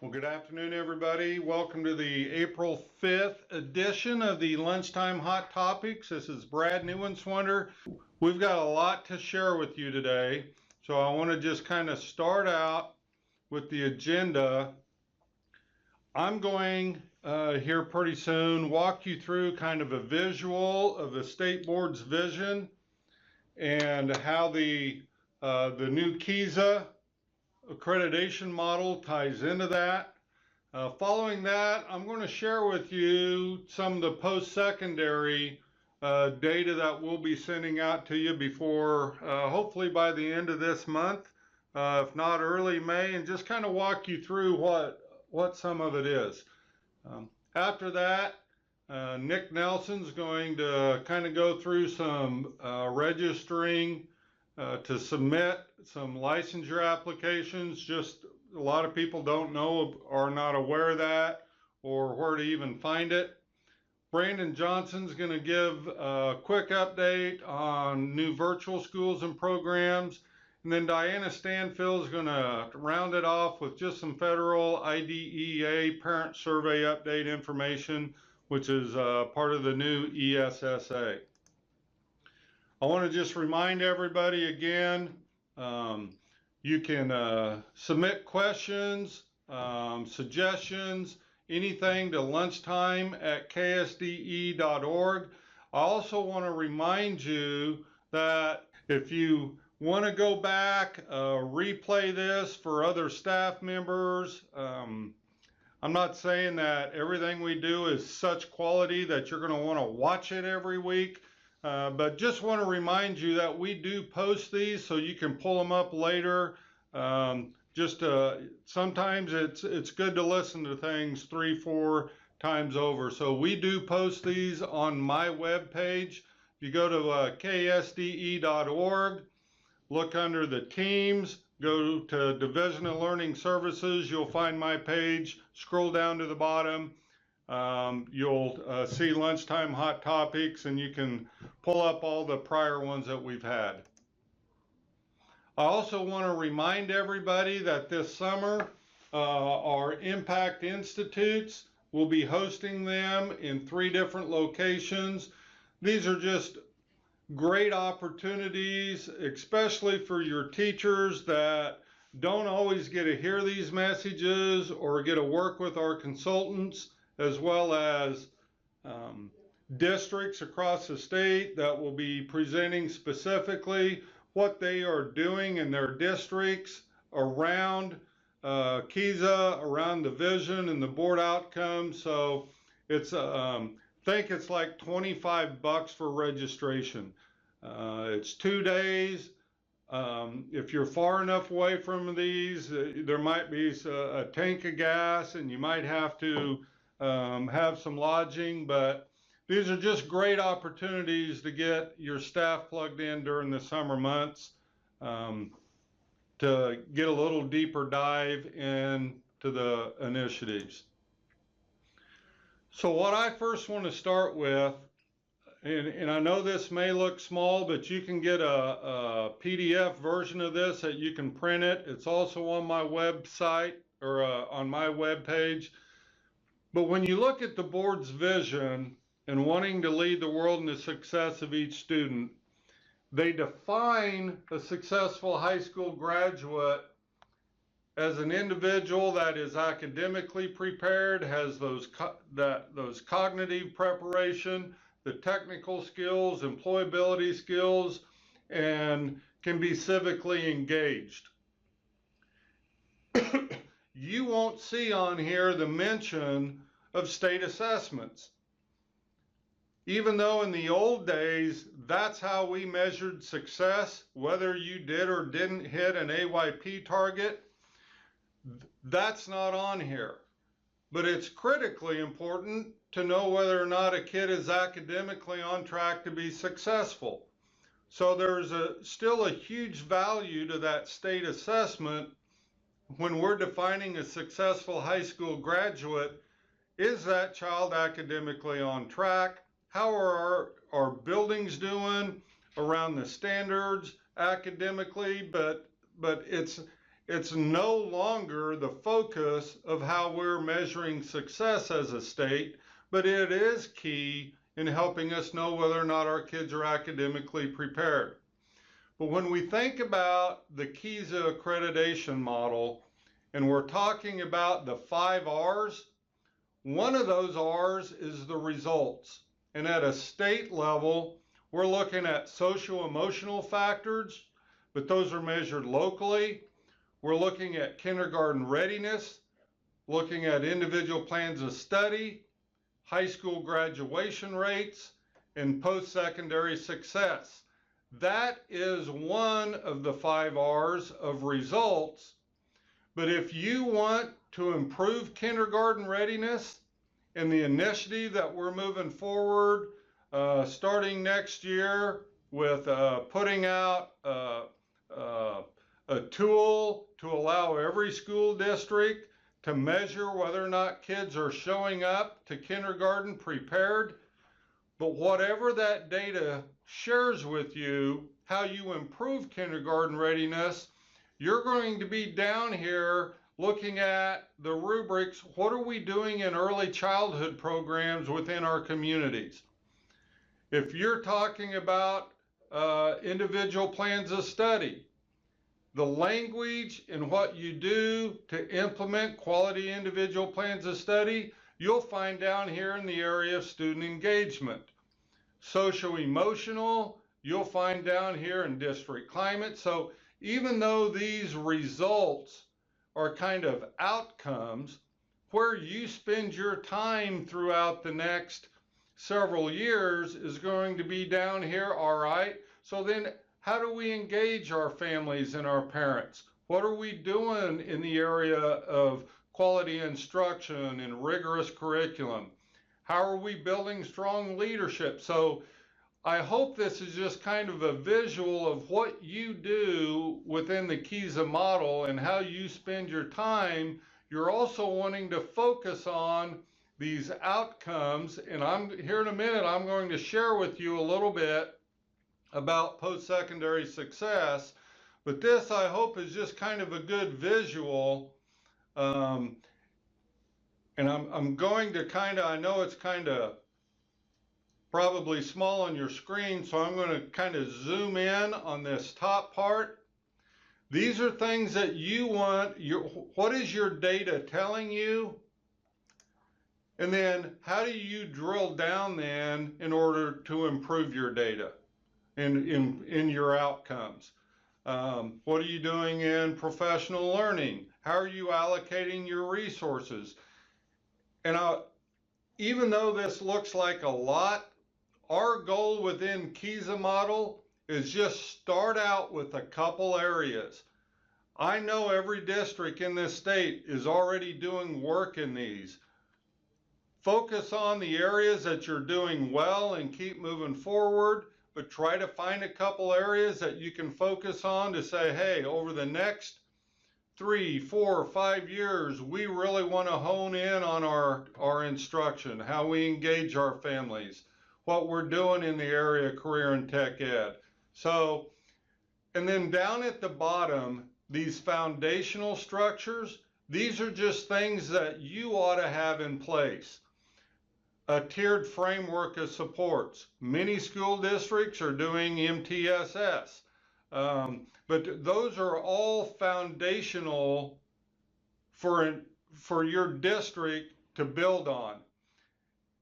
Well, good afternoon, everybody. Welcome to the April 5th edition of the Lunchtime Hot Topics. This is Brad Neuenswander. We've got a lot to share with you today, so I want to just kind of start out with the agenda. I'm going here pretty soon walk you through kind of a visual of the state board's vision and how the new KSDE accreditation model ties into that. Following that, I'm going to share with you some of the post-secondary data that we'll be sending out to you before, hopefully by the end of this month, if not early May, and just kind of walk you through what some of it is. After that, Nick Nelson's going to kind of go through some registering to submit some licensure applications. Just a lot of people don't know or are not aware of that or where to even find it. Branden Johnson's going to give a quick update on new virtual schools and programs. And then Diana Stanfill is going to round it off with just some federal IDEA parent survey update information, which is part of the new ESSA. I want to just remind everybody again, you can submit questions, suggestions, anything to lunchtime@ksde.org. I also want to remind you that if you want to go back, replay this for other staff members, I'm not saying that everything we do is such quality that you're going to want to watch it every week. But just want to remind you that we do post these so you can pull them up later. Sometimes it's good to listen to things 3-4 times over. So we do post these on my web page. If you go to ksde.org, look under the teams, go to Division of Learning Services, you'll find my page, scroll down to the bottom. You'll see Lunchtime Hot Topics, and you can pull up all the prior ones that we've had. I also want to remind everybody that this summer our Impact Institutes will be hosting them in 3 different locations. These are just great opportunities, especially for your teachers that don't always get to hear these messages or get to work with our consultants, as well as districts across the state that will be presenting specifically what they are doing in their districts around KSDE, around the vision and the board outcomes. So it's I think it's like $25 for registration. It's 2 days. If you're far enough away from these, there might be a tank of gas and you might have to have some lodging, but these are just great opportunities to get your staff plugged in during the summer months to get a little deeper dive into the initiatives. So what I first want to start with, and I know this may look small, but you can get a PDF version of this that you can print it. It's also on my website or on my web page. But when you look at the board's vision and wanting to lead the world in the success of each student, they define a successful high school graduate as an individual that is academically prepared, has those cognitive preparation, the technical skills, employability skills, and can be civically engaged. You won't see on here the mention of state assessments. Even though in the old days, that's how we measured success, whether you did or didn't hit an AYP target, that's not on here. But it's critically important to know whether or not a kid is academically on track to be successful. So there's still a huge value to that state assessment when we're defining a successful high school graduate. Is that child academically on track? How are our buildings doing around the standards academically? But it's no longer the focus of how we're measuring success as a state, but it is key in helping us know whether or not our kids are academically prepared. But when we think about the KSDE accreditation model, and we're talking about the 5 R's, one of those R's is the results. And at a state level, we're looking at social-emotional factors, but those are measured locally. We're looking at kindergarten readiness, looking at individual plans of study, high school graduation rates, and post-secondary success. That is one of the 5 R's of results. But if you want to improve kindergarten readiness and the initiative that we're moving forward starting next year with putting out a tool to allow every school district to measure whether or not kids are showing up to kindergarten prepared. But whatever that data shares with you, how you improve kindergarten readiness, you're going to be down here looking at the rubrics. What are we doing in early childhood programs within our communities? If you're talking about individual plans of study, the language and what you do to implement quality individual plans of study, you'll find down here in the area of student engagement. Socio-emotional, you'll find down here in district climate. So even though these results are kind of outcomes, where you spend your time throughout the next several years is going to be down here, all right? So then how do we engage our families and our parents? What are we doing in the area of quality instruction and rigorous curriculum? How are we building strong leadership? So I hope this is just kind of a visual of what you do within the KSDE model and how you spend your time. You're also wanting to focus on these outcomes, and here in a minute, I'm going to share with you a little bit about post-secondary success, but this I hope is just kind of a good visual. And I'm going to I know it's kind of probably small on your screen, so I'm going to kind of zoom in on this top part. These are things that you want. What is your data telling you? And then how do you drill down then in order to improve your data in your outcomes? What are you doing in professional learning? How are you allocating your resources? And even though this looks like a lot, our goal within KSDE model is just start out with a couple areas. I know every district in this state is already doing work in these. Focus on the areas that you're doing well and keep moving forward, but try to find a couple areas that you can focus on to say, hey, over the next 3, 4, 5 years, we really want to hone in on our instruction, how we engage our families, what we're doing in the area of career and tech ed. So, and then down at the bottom, these foundational structures, these are just things that you ought to have in place. A tiered framework of supports. Many school districts are doing MTSS, but those are all foundational for your district to build on.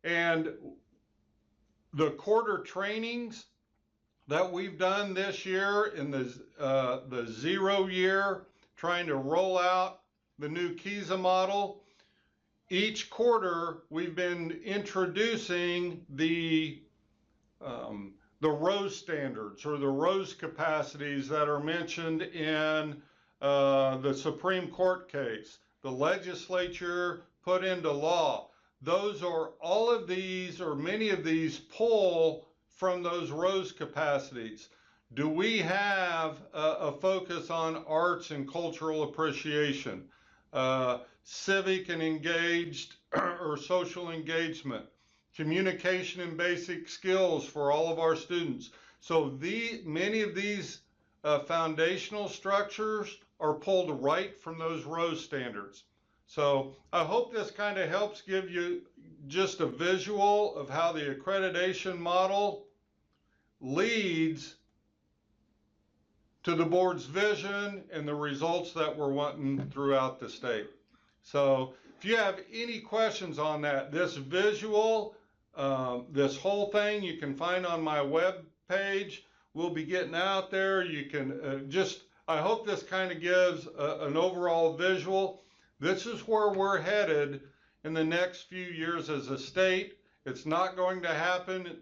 And the quarter trainings that we've done this year in the 0 year, trying to roll out the new KSDE model, each quarter we've been introducing the ROSE standards or the ROSE capacities that are mentioned in the Supreme Court case. The legislature put into law. Those are all of these, or many of these, pull from those ROSE capacities. Do we have a focus on arts and cultural appreciation, civic and engaged or social engagement, communication and basic skills for all of our students? So many of these foundational structures are pulled right from those Rose standards. So I hope this kind of helps give you just a visual of how the accreditation model leads to the board's vision and the results that we're wanting throughout the state. So if you have any questions on that, this visual, this whole thing you can find on my web page. We'll be getting out there. You can I hope this kind of gives an overall visual. This is where we're headed in the next few years as a state. It's not going to happen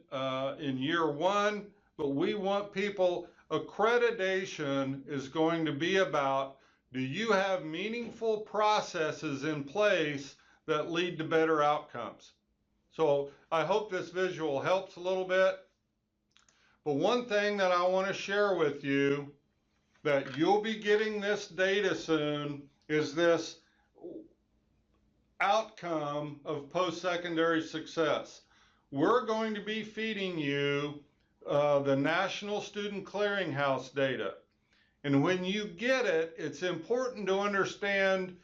in year one, but we want people. Accreditation is going to be about, do you have meaningful processes in place that lead to better outcomes? So I hope this visual helps a little bit. But one thing that I want to share with you, that you'll be getting this data soon, is this outcome of post-secondary success. We're going to be feeding you the National Student Clearinghouse data. And when you get it, it's important to understand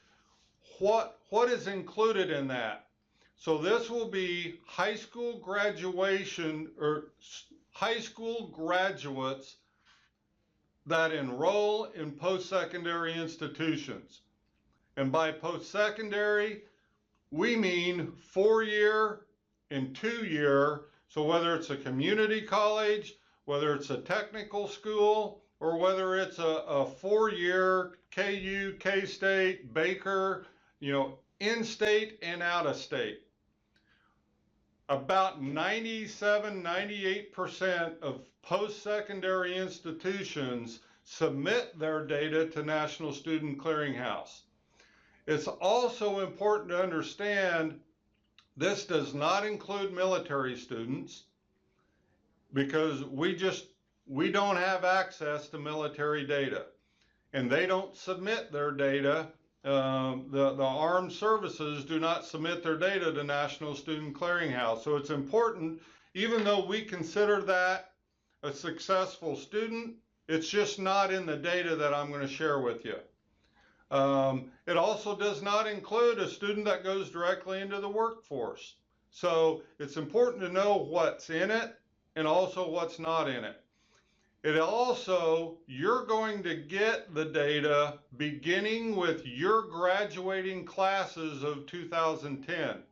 what is included in that. So this will be high school graduation or high school graduates that enroll in post-secondary institutions. And by post-secondary, we mean 4-year and 2-year. So whether it's a community college, whether it's a technical school, or whether it's a 4-year KU, K-State, Baker, in-state and out-of-state. About 97–98% of post-secondary institutions submit their data to National Student Clearinghouse. It's also important to understand this does not include military students, because we don't have access to military data, and they don't submit their data. The armed services do not submit their data to National Student Clearinghouse. So it's important, even though we consider that a successful student, it's just not in the data that I'm going to share with you. It also does not include a student that goes directly into the workforce. So it's important to know what's in it and also what's not in it. It also, you're going to get the data beginning with your graduating classes of 2010.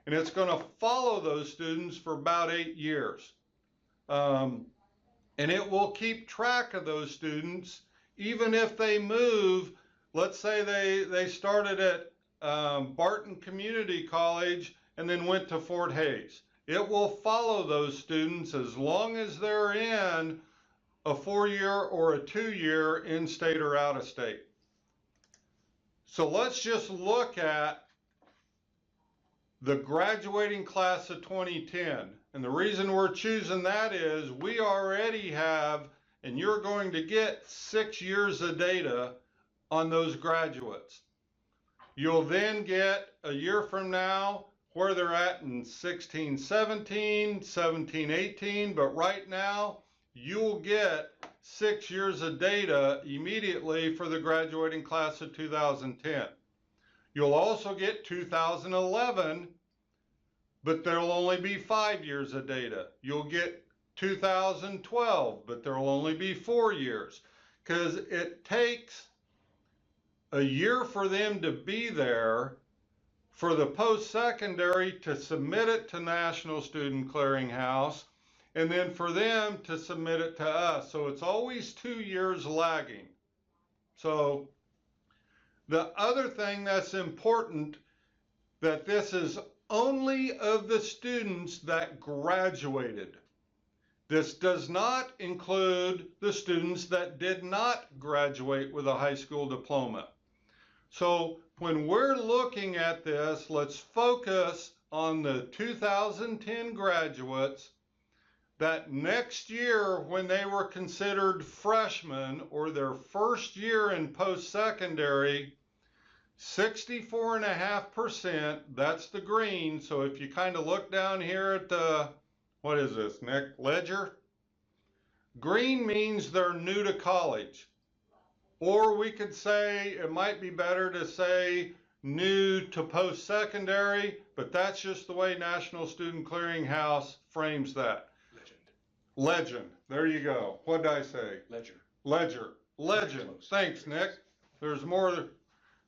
And it's going to follow those students for about 8 years. And it will keep track of those students, even if they move. Let's say they started at Barton Community College and then went to Fort Hays. It will follow those students as long as they're in a 4-year or a 2-year in-state or out-of-state. So let's just look at the graduating class of 2010. And the reason we're choosing that is we already have, and you're going to get 6 years of data on those graduates. You'll then get a year from now where they're at in 16–17, 17–18, but right now you'll get 6 years of data immediately for the graduating class of 2010. You'll also get 2011, but there'll only be 5 years of data. You'll get 2012, but there'll only be 4 years, because it takes a year for them to be there, for the post-secondary to submit it to National Student Clearinghouse, and then for them to submit it to us. So it's always 2 years lagging. So the other thing that's important, that this is only of the students that graduated. This does not include the students that did not graduate with a high school diploma. So when we're looking at this, let's focus on the 2010 graduates that next year, when they were considered freshmen or their first year in post-secondary, 64.5%, that's the green. So if you kind of look down here at the, what is this, Nikk, ledger? Green means they're new to college. Or we could say, it might be better to say new to post-secondary, but that's just the way National Student Clearinghouse frames that. Legend. There you go. What did I say? Ledger. Ledger. Legend. Thanks, Nick. There's more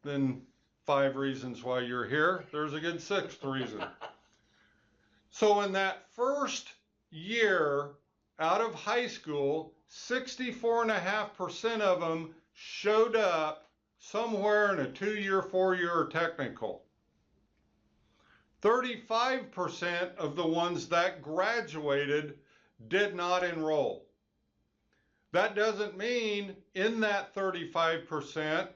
than 5 reasons why you're here. There's a good 6th reason. So in that first year out of high school, 64.5% of them showed up somewhere in a 2-year, 4-year technical. 35% of the ones that graduated did not enroll. That doesn't mean in that 35%,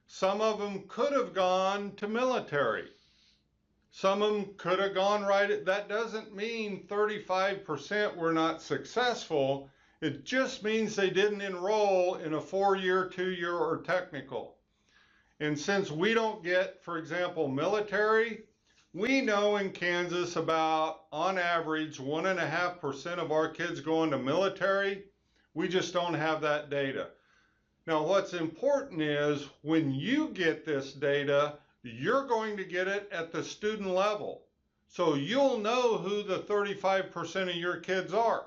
some of them could have gone to military. Some of them could have gone right. That doesn't mean 35% were not successful. It just means they didn't enroll in a 4-year, 2-year, or technical. And since we don't get, for example, military, we know in Kansas about, on average, 1.5% of our kids go into military. We just don't have that data. Now, what's important is when you get this data, you're going to get it at the student level. So you'll know who the 35% of your kids are.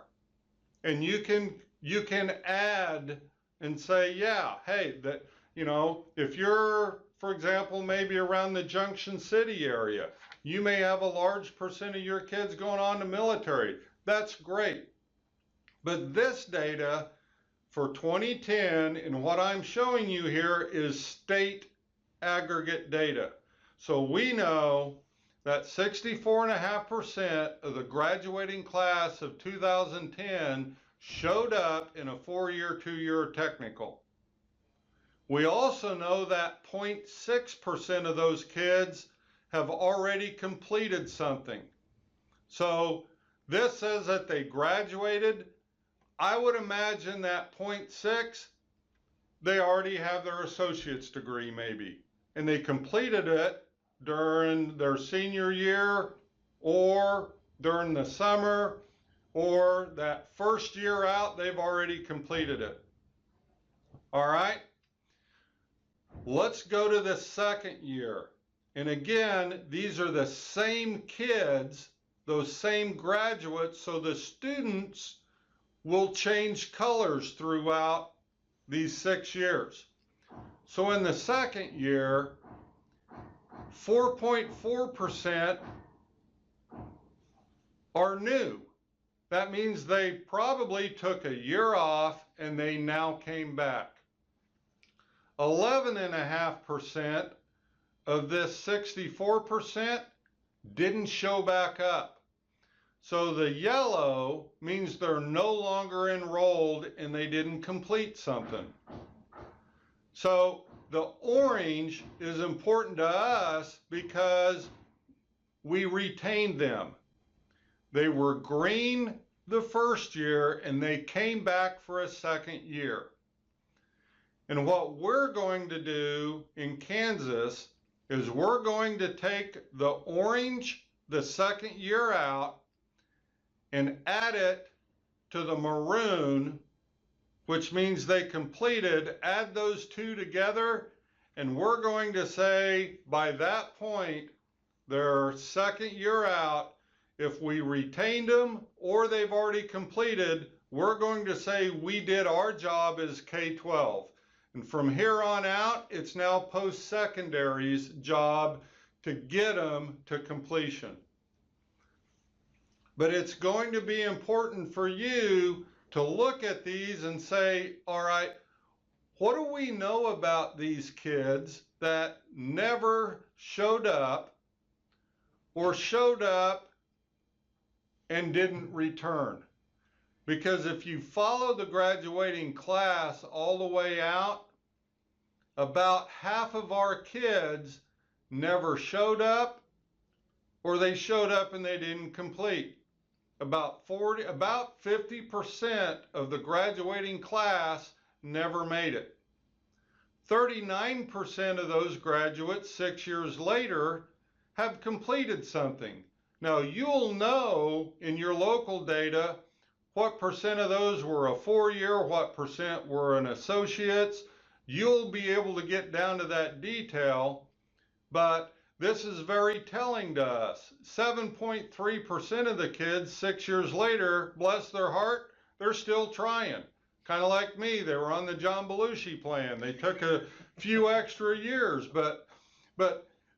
And you can add and say, yeah, hey, that, you know, if you're, for example, maybe around the Junction City area, you may have a large percent of your kids going on to military. That's great. But this data for 2010, and what I'm showing you here is state aggregate data. So we know that 64.5% of the graduating class of 2010 showed up in a 4-year, 2-year technical. We also know that 0.6% of those kids have already completed something. So this says that they graduated. I would imagine that 0.6, they already have their associate's degree maybe, and they completed it during their senior year or during the summer, or that first year out, they've already completed it. All right, let's go to the second year. And again, these are the same kids, those same graduates, so the students will change colors throughout these 6 years. So in the second year, 4.4% are new. That means they probably took a year off and they now came back. 11.5% of this 64% didn't show back up. So the yellow means they're no longer enrolled and they didn't complete something. So the orange is important to us because we retained them. They were green the first year and they came back for a second year. And what we're going to do in Kansas is we're going to take the orange the second year out and add it to the maroon, which means they completed, add those two together, and we're going to say by that point, their second year out, if we retained them or they've already completed, we're going to say we did our job as K-12. And from here on out, it's now post-secondary's job to get them to completion. But it's going to be important for you to look at these and say, all right, what do we know about these kids that never showed up or showed up and didn't return? Because if you follow the graduating class all the way out, about half of our kids never showed up or they showed up and they didn't complete. About 50% of the graduating class never made it. 39% of those graduates 6 years later have completed something. Now you'll know in your local data what percent of those were a 4-year, what percent were an associate's. you'll be able to get down to that detail, but this is very telling to us. 7.3% of the kids 6 years later, bless their heart, they're still trying. Kind of like me, they were on the John Belushi plan. They took a few extra years, but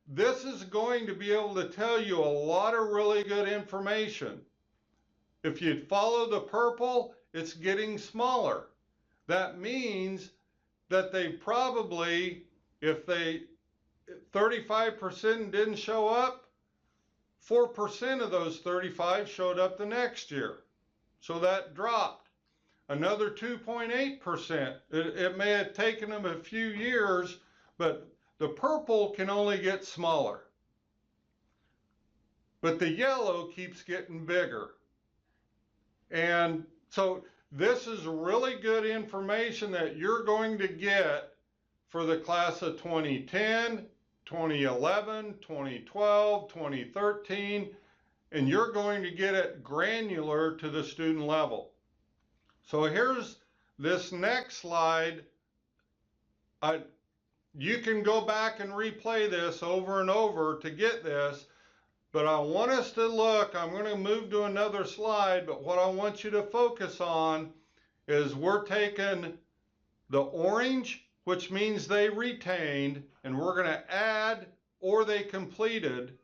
this is going to be able to tell you a lot of really good information. If you follow the purple, it's getting smaller. That means that they probably, if they 35% didn't show up, 4% of those 35 showed up the next year. So that dropped. Another 2.8%. It may have taken them a few years, but the purple can only get smaller. But the yellow keeps getting bigger. And so this is really good information that you're going to get for the class of 2010, 2011, 2012, 2013, and you're going to get it granular to the student level. So here's this next slide. You can go back and replay this over and over to get this, but I want us to look, I'm going to move to another slide, but what I want you to focus on is we're taking the orange, which means they retained, and we're going to add or they completed,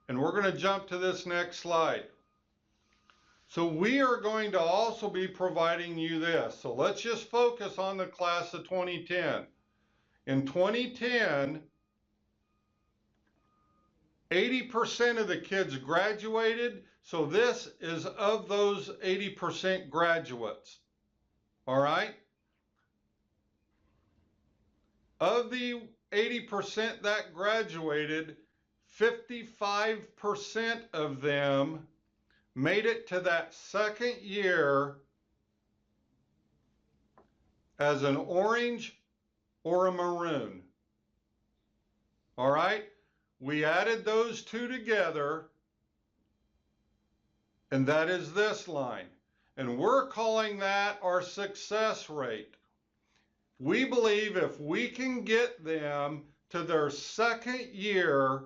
and we're going to jump to this next slide. So we are going to also be providing you this. So let's just focus on the class of 2010. In 2010, 80% of the kids graduated, so this is of those 80% graduates. All right? Of the 80% that graduated, 55% of them made it to that second year as an orange or a maroon. All right? We added those two together, and that is this line. And we're calling that our success rate. We believe if we can get them to their second year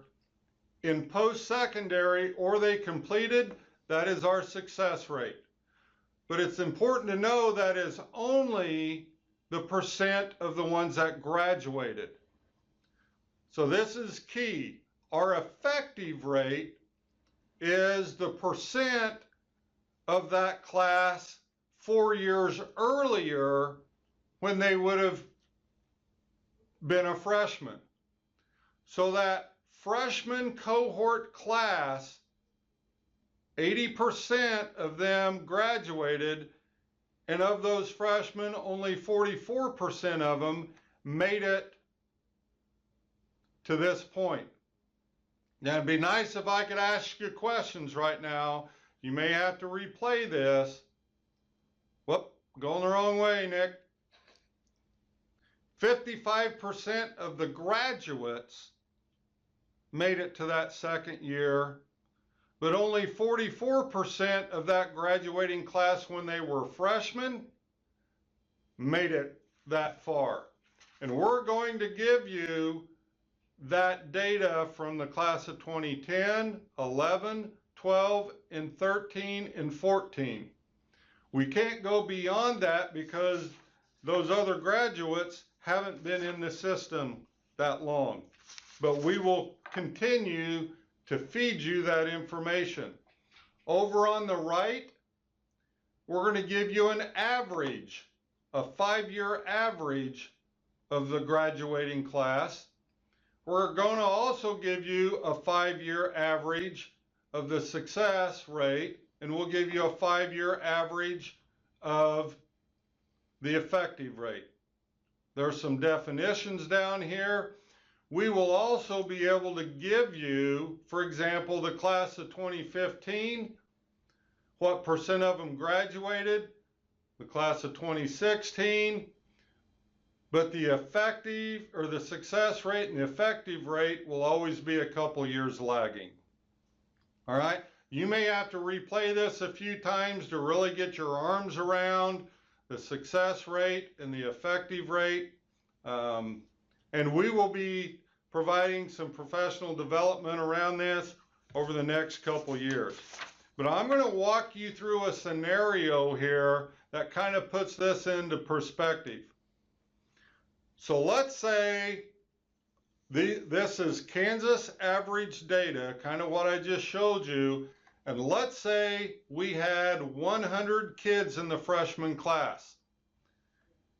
in post-secondary or they completed, that is our success rate. But it's important to know that is only the percent of the ones that graduated. So this is key. Our effective rate is the percent of that class 4 years earlier when they would have been a freshman. So that freshman cohort class, 80% of them graduated, and of those freshmen, only 44% of them made it to this point. Now, it'd be nice if I could ask you questions right now. You may have to replay this. Whoop, going the wrong way, Nick. 55% of the graduates made it to that second year, but only 44% of that graduating class when they were freshmen made it that far. And we're going to give you that data from the class of 2010, 11, 12, and 13, and 14. We can't go beyond that because those other graduates haven't been in the system that long. But we will continue to feed you that information. Over on the right, we're going to give you an average, a 5-year average of the graduating class. We're going to also give you a 5-year average of the success rate, and we'll give you a 5-year average of the effective rate. There's some definitions down here. We will also be able to give you, for example, the class of 2015, what percent of them graduated, the class of 2016, but the effective or the success rate and the effective rate will always be a couple years lagging. All right, you may have to replay this a few times to really get your arms around the success rate and the effective rate. And we will be providing some professional development around this over the next couple years. But I'm going to walk you through a scenario here that kind of puts this into perspective. So let's say this is Kansas average data, kind of what I just showed you. And let's say we had 100 kids in the freshman class.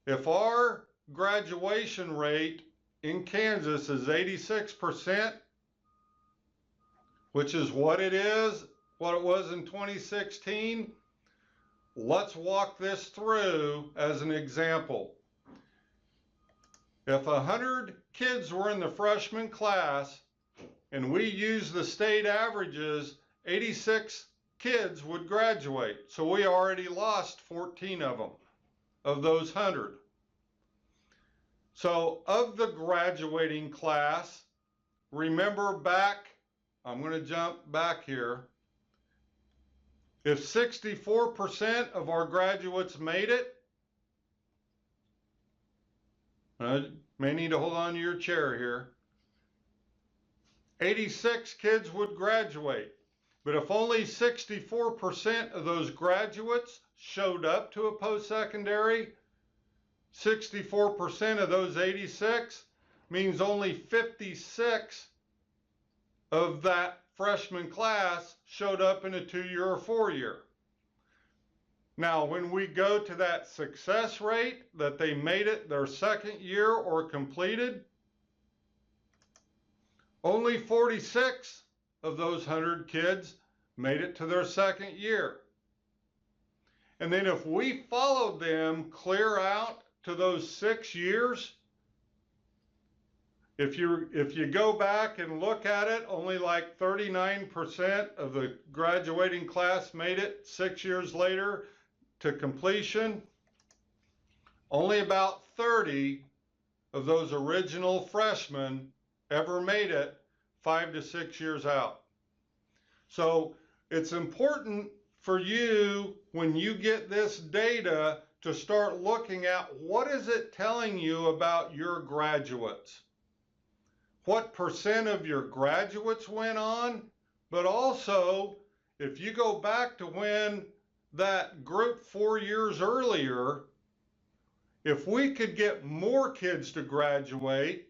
If our graduation rate in Kansas is 86%, which is what it was in 2016, let's walk this through as an example. If 100 kids were in the freshman class and we use the state averages, 86 kids would graduate. So we already lost 14 of them, of those 100. So of the graduating class, remember back, I'm going to jump back here. If 64% of our graduates made it, I may need to hold on to your chair here, 86 kids would graduate. But if only 64% of those graduates showed up to a post-secondary, 64% of those 86 means only 56 of that freshman class showed up in a 2-year or 4-year. Now, when we go to that success rate that they made it their second year or completed, only 46 of those 100 kids made it to their second year. And then if we followed them clear out to those 6 years, if you go back and look at it, only like 39% of the graduating class made it 6 years later to completion. Only about 30 of those original freshmen ever made it 5 to 6 years out. So it's important for you, when you get this data, to start looking at what is it telling you about your graduates. What percent of your graduates went on, but also if you go back to when that group 4 years earlier, if we could get more kids to graduate,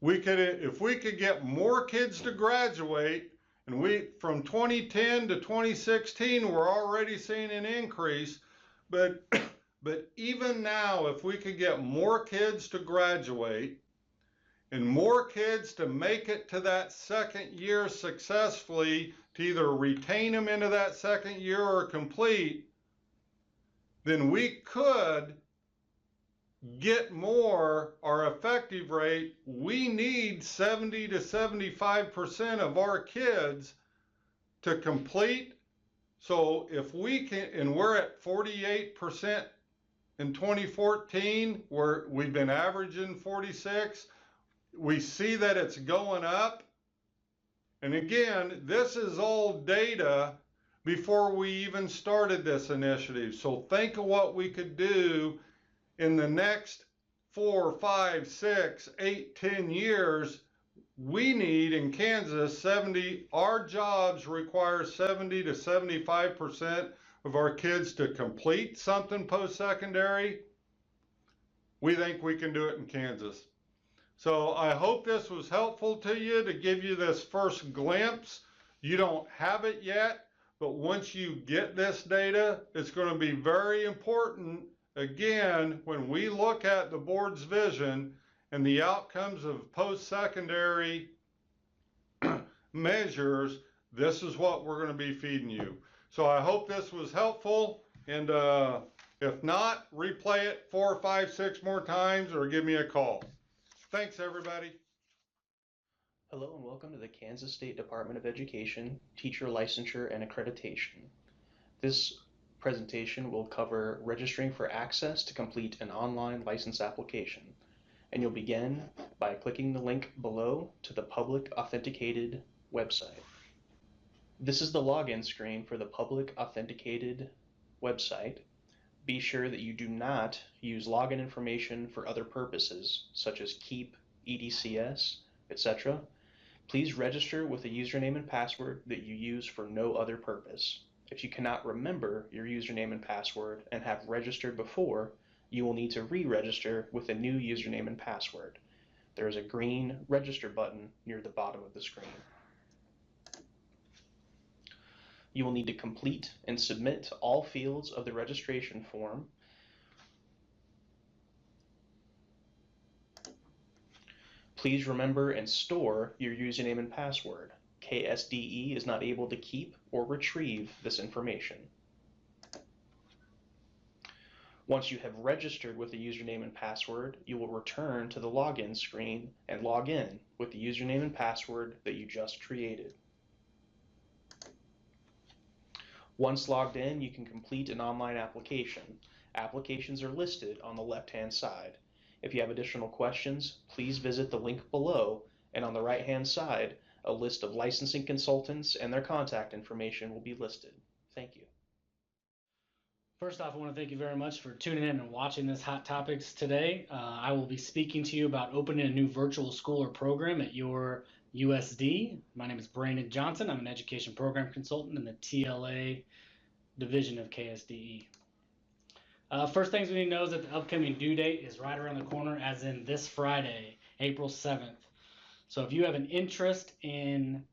if we could get more kids to graduate, and from 2010 to 2016, we're already seeing an increase, but even now, if we could get more kids to graduate and more kids to make it to that second year successfully, to either retain them into that second year or complete, then we could get more, our effective rate. We need 70 to 75% of our kids to complete. So if we can, and we're at 48% in 2014, we've been averaging 46, we see that it's going up. And again, this is all data before we even started this initiative. So think of what we could do in the next 4, 5, 6, 8, 10 years. We need in Kansas our jobs require 70 to 75% of our kids to complete something post-secondary. We think we can do it in Kansas. So I hope this was helpful to you, to give you this first glimpse. You don't have it yet, but once you get this data, it's going to be very important. Again, when we look at the board's vision and the outcomes of post-secondary measures, this is what we're going to be feeding you. So I hope this was helpful, and if not, replay it 4, 5, 6 more times or give me a call. Thanks, everybody. Hello and welcome to the Kansas State Department of Education Teacher Licensure and Accreditation. This presentation will cover registering for access to complete an online license application. And you'll begin by clicking the link below to the public authenticated website. This is the login screen for the public authenticated website. Be sure that you do not use login information for other purposes, such as keep, EDCS, etc. Please register with a username and password that you use for no other purpose. If you cannot remember your username and password and have registered before, you will need to re-register with a new username and password. There is a green register button near the bottom of the screen. You will need to complete and submit all fields of the registration form. Please remember and store your username and password. KSDE is not able to keep or retrieve this information. Once you have registered with the username and password, you will return to the login screen and log in with the username and password that you just created. Once logged in, you can complete an online application. Applications are listed on the left-hand side. If you have additional questions, please visit the link below, and on the right-hand side, a list of licensing consultants and their contact information will be listed. Thank you. First off, I want to thank you very much for tuning in and watching this Hot Topics today. I will be speaking to you about opening a new virtual school or program at your USD. My name is Branden Johnson. I'm an education program consultant in the TLA division of KSDE. First things we need to know is that the upcoming due date is right around the corner, as in this Friday, April 7th. So if you have an interest in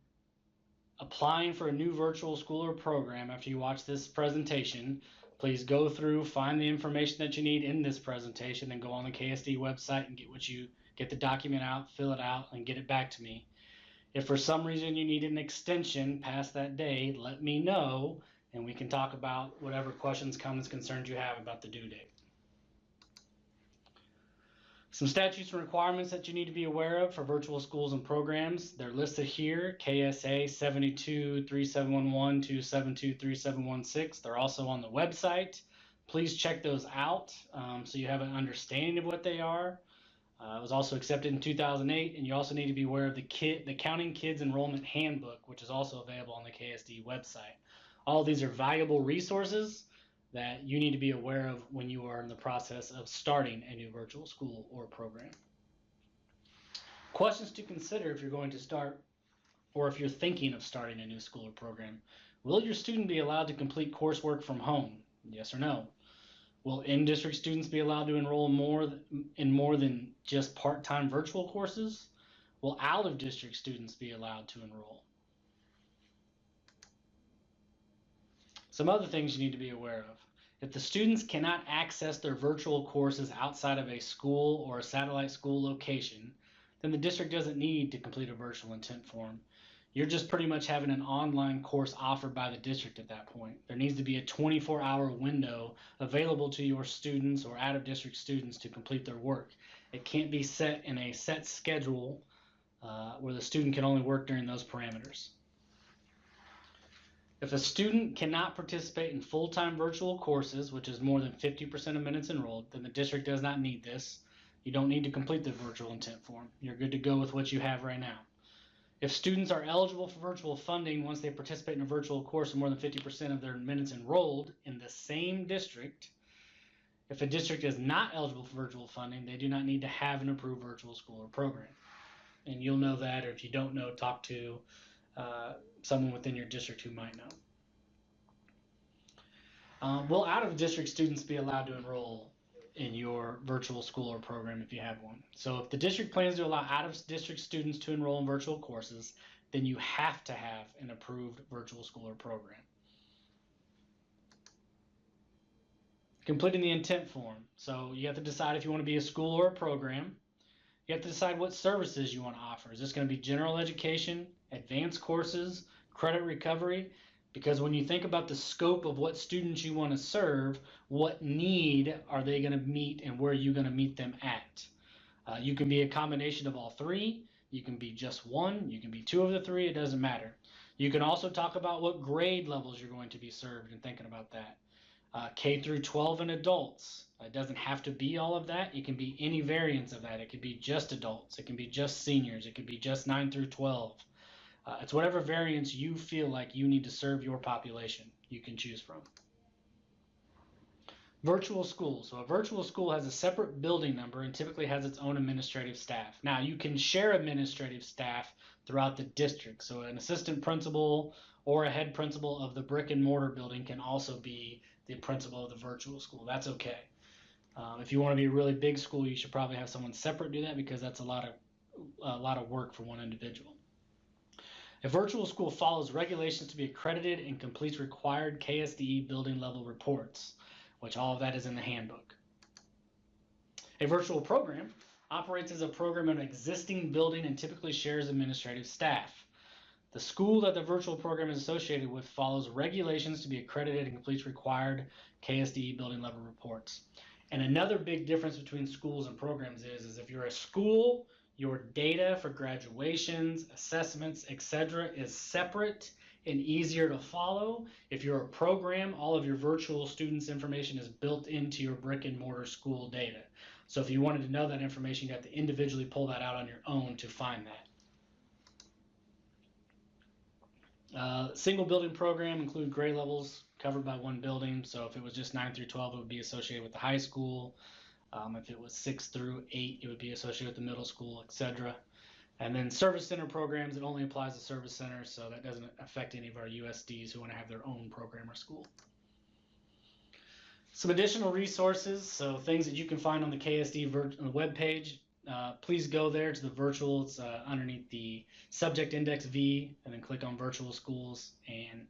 applying for a new virtual school or program after you watch this presentation, please go through, find the information that you need in this presentation, and go on the KSDE website and get the document out, fill it out, and get it back to me. If for some reason you need an extension past that day, let me know, and we can talk about whatever questions, comments, concerns you have about the due date. Some statutes and requirements that you need to be aware of for virtual schools and programs. They're listed here, KSA 723711 to 723716. They're also on the website. Please check those out so you have an understanding of what they are. It was also accepted in 2008, and you also need to be aware of the Counting Kids Enrollment Handbook, which is also available on the KSD website. All of these are valuable resources that you need to be aware of when you are in the process of starting a new virtual school or program. Questions to consider if you're going to start, or if you're thinking of starting a new school or program. Will your student be allowed to complete coursework from home? Yes or no? Will in-district students be allowed to enroll in more than just part-time virtual courses? Will out-of-district students be allowed to enroll? Some other things you need to be aware of. If the students cannot access their virtual courses outside of a school or a satellite school location, then the district doesn't need to complete a virtual intent form. You're just pretty much having an online course offered by the district at that point. There needs to be a 24-hour window available to your students or out-of-district students to complete their work. It can't be set in a set schedule where the student can only work during those parameters. If a student cannot participate in full-time virtual courses, which is more than 50% of minutes enrolled, then the district does not need this. You don't need to complete the virtual intent form. You're good to go with what you have right now. If students are eligible for virtual funding once they participate in a virtual course of more than 50% of their minutes enrolled in the same district, if a district is not eligible for virtual funding, they do not need to have an approved virtual school or program. And you'll know that, or if you don't know, talk to someone within your district who might know. Will out-of-district students be allowed to enroll in your virtual school or program if you have one? So if the district plans to allow out-of-district students to enroll in virtual courses, then you have to have an approved virtual school or program. Completing the intent form. So you have to decide if you want to be a school or a program. You have to decide what services you want to offer. Is this going to be general education, advanced courses, credit recovery? Because when you think about the scope of what students you want to serve, what need are they going to meet and where are you going to meet them at? You can be a combination of all three. You can be just one. You can be two of the three. It doesn't matter. You can also talk about what grade levels you're going to be served and thinking about that. K through 12 and adults. It doesn't have to be all of that. It can be any variance of that. It could be just adults. It can be just seniors. It could be just 9 through 12. It's whatever variance you feel like you need to serve your population you can choose from. Virtual school. So a virtual school has a separate building number and typically has its own administrative staff. Now you can share administrative staff throughout the district. So an assistant principal or a head principal of the brick and mortar building can also be the principal of the virtual school. That's okay. If you want to be a really big school, you should probably have someone separate do that because that's a lot of work for one individual. A virtual school follows regulations to be accredited and completes required KSDE building level reports, which all of that is in the handbook. A virtual program operates as a program in an existing building and typically shares administrative staff. The school that the virtual program is associated with follows regulations to be accredited and completes required KSDE building level reports. And another big difference between schools and programs is if you're a school, your data for graduations, assessments, etc. is separate and easier to follow. If you're a program, all of your virtual students' information is built into your brick and mortar school data. So if you wanted to know that information, you have to individually pull that out on your own to find that. Single building program include grade levels covered by one building. So if it was just 9 through 12, it would be associated with the high school. If it was 6 through 8, it would be associated with the middle school, etc. And then service center programs, it only applies to service centers, so that doesn't affect any of our USDs who want to have their own program or school. Some additional resources, so things that you can find on the KSD webpage. Please go there to the virtual. It's underneath the subject index V, and then click on virtual schools, and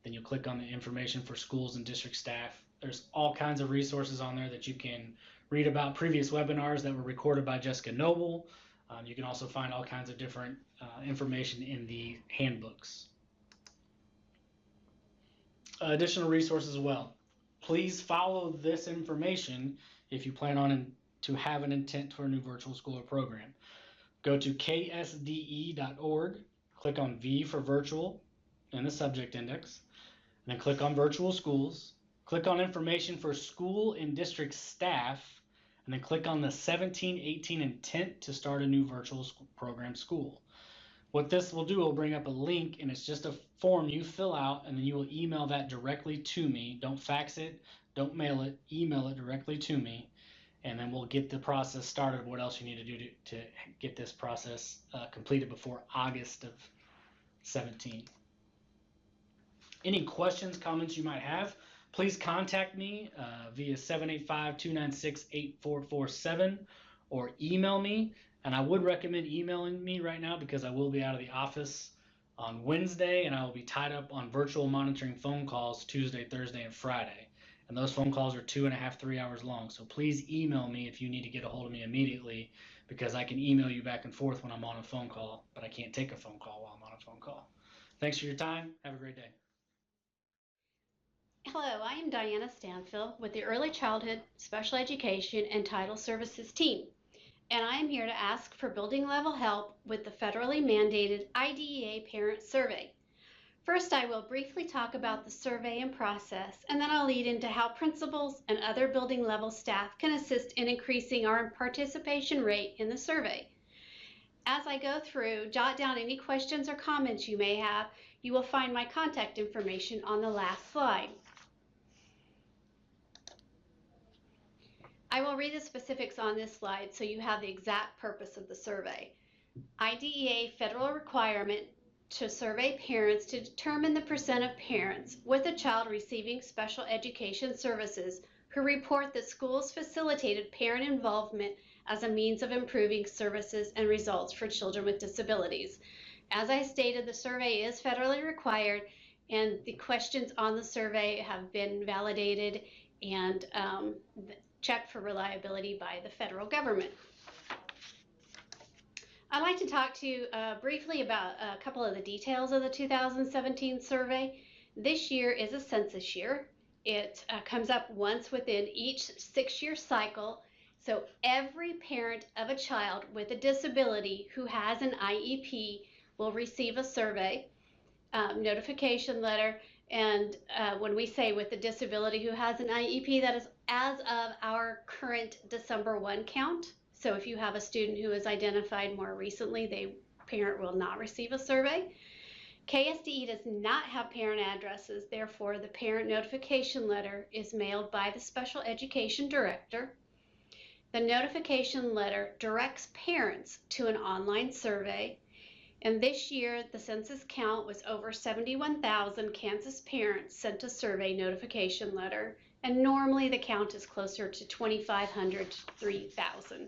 then you'll click on the information for schools and district staff. There's all kinds of resources on there that you can read about previous webinars that were recorded by Jessica Noble. You can also find all kinds of different information in the handbooks. Additional resources as well. Please follow this information if you plan on to have an intent for a new virtual school or program. Go to ksde.org, click on V for virtual in the subject index, and then click on virtual schools. Click on information for school and district staff, and then click on the 17-18 intent to start a new virtual program school. What this will do, it will bring up a link, and it's just a form you fill out, and then you will email that directly to me. Don't fax it, don't mail it, email it directly to me, and then we'll get the process started. What else you need to do to get this process completed before August of 17. Any questions, comments you might have, please contact me via 785-296-8447 or email me. And I would recommend emailing me right now because I will be out of the office on Wednesday and I will be tied up on virtual monitoring phone calls Tuesday, Thursday, and Friday. And those phone calls are 2.5, 3 hours long. So please email me if you need to get a hold of me immediately because I can email you back and forth when I'm on a phone call, but I can't take a phone call while I'm on a phone call. Thanks for your time. Have a great day. Hello, I am Diana Stanfill with the Early Childhood, Special Education, and Title Services team, and I am here to ask for building level help with the federally mandated IDEA parent survey. First, I will briefly talk about the survey and process, and then I'll lead into how principals and other building level staff can assist in increasing our participation rate in the survey. As I go through, jot down any questions or comments you may have. You will find my contact information on the last slide. I will read the specifics on this slide so you have the exact purpose of the survey. IDEA federal requirement to survey parents to determine the percent of parents with a child receiving special education services who report that schools facilitated parent involvement as a means of improving services and results for children with disabilities. As I stated, the survey is federally required and the questions on the survey have been validated and checked for reliability by the federal government. I'd like to talk to you briefly about a couple of the details of the 2017 survey. This year is a census year. It comes up once within each 6-year cycle. So every parent of a child with a disability who has an IEP will receive a survey notification letter. And when we say with a disability who has an IEP, that is as of our current December 1 count. So if you have a student who is identified more recently, the parent will not receive a survey. KSDE does not have parent addresses, therefore the parent notification letter is mailed by the special education director. The notification letter directs parents to an online survey, and this year the census count was over 71,000 Kansas parents sent a survey notification letter, and normally the count is closer to 2,500 to 3,000.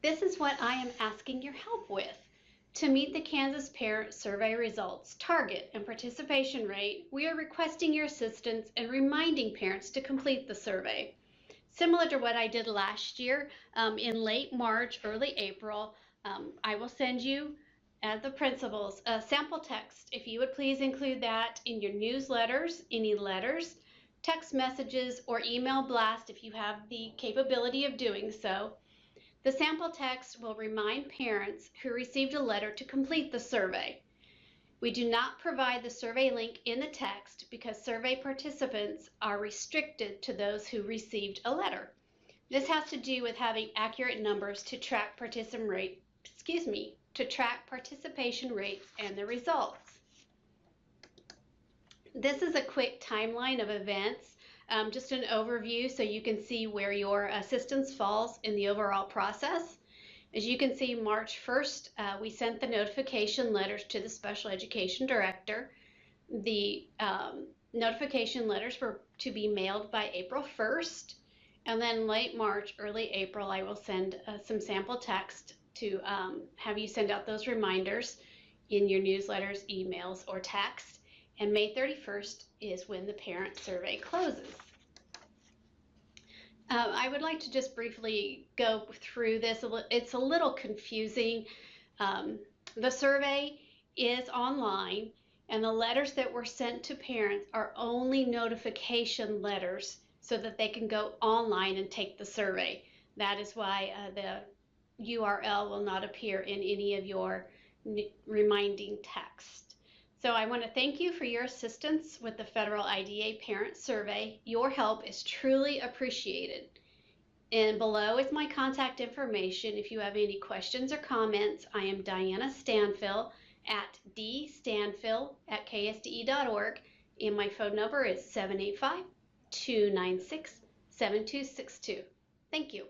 This is what I am asking your help with. To meet the Kansas Parent Survey results, target, and participation rate, we are requesting your assistance and reminding parents to complete the survey. Similar to what I did last year, in late March, early April, I will send you, as the principals, a sample text. If you would please include that in your newsletters, any letters, text messages, or email blast if you have the capability of doing so. The sample text will remind parents who received a letter to complete the survey. We do not provide the survey link in the text because survey participants are restricted to those who received a letter. This has to do with having accurate numbers to track participation rates and the results. This is a quick timeline of events. Just an overview so you can see where your assistance falls in the overall process. As you can see, March 1st, we sent the notification letters to the special education director. The notification letters were to be mailed by April 1st, and then late March, early April, I will send some sample text to have you send out those reminders in your newsletters, emails, or text. And May 31st is when the parent survey closes. I would like to just briefly go through this. It's a little confusing. The survey is online, and the letters that were sent to parents are only notification letters so that they can go online and take the survey. That is why the URL will not appear in any of your reminding text. So I want to thank you for your assistance with the Federal IDA Parent Survey. Your help is truly appreciated. And below is my contact information. If you have any questions or comments, I am Diana Stanfill at dstanfill@ksde.org, and my phone number is 785-296-7262. Thank you.